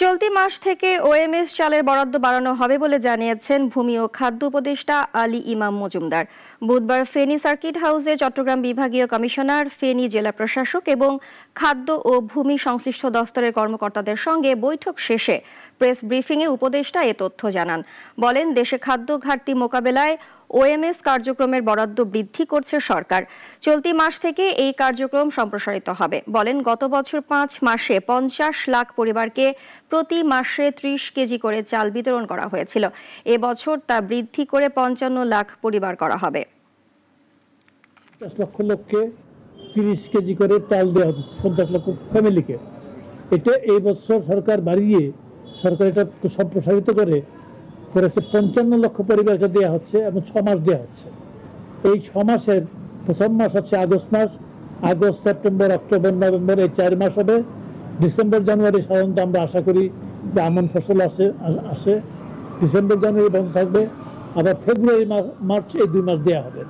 চলতি মাস থেকে ওএমএস চালের বরাদ্দ বাড়ানো হবে বলে জানিয়েছেন ভূমি ও খাদ্য উপদেষ্টা আলী ইমাম মজুমদার। বুধবার ফেনী সার্কিট হাউসে চট্টগ্রাম বিভাগীয় কমিশনার, ফেনী জেলা প্রশাসক এবং খাদ্য ও ভূমি সংশ্লিষ্ট দফতরের কর্মকর্তাদের সঙ্গে বৈঠক শেষে প্রেস ব্রিফিংয়ে উপদেষ্টা এ তথ্য জানান। বলেন, দেশে খাদ্য ঘাটতি মোকাবেলায় ওএমএস কার্যক্রমের বরাদ্দ বৃদ্ধি করছে সরকার। চলতি মাস থেকে এই কার্যক্রম সম্প্রসারিত হবে। বলেন, গত বছর 5 মাসে 50 লাখ পরিবারকে প্রতি মাসে 30 কেজি করে চাল বিতরণ করা হয়েছিল। এবছর তা বৃদ্ধি করে 55 লাখ পরিবার করা হবে। 50 লক্ষ লোককে 30 কেজি করে চাল দেওয়া হতো, 50 লক্ষ ফ্যামিলিকে। এটা এই বছর সরকার বাড়িয়ে এটা সম্প্রসারিত করে 55 লক্ষ পরিবারকে দেওয়া হচ্ছে এবং 6 মাস দেওয়া হচ্ছে। এই 6 মাসের প্রথম মাস হচ্ছে আগস্ট মাস। আগস্ট, সেপ্টেম্বর, অক্টোবর, নভেম্বর এই 4 মাস হবে। ডিসেম্বর, জানুয়ারি সাধারণত আমরা আশা করি যে আমন ফসল আসে। ডিসেম্বর, জানুয়ারি বন্ধ থাকবে। আবার ফেব্রুয়ারি, মার্চ এই 2 মাস দেওয়া হবে।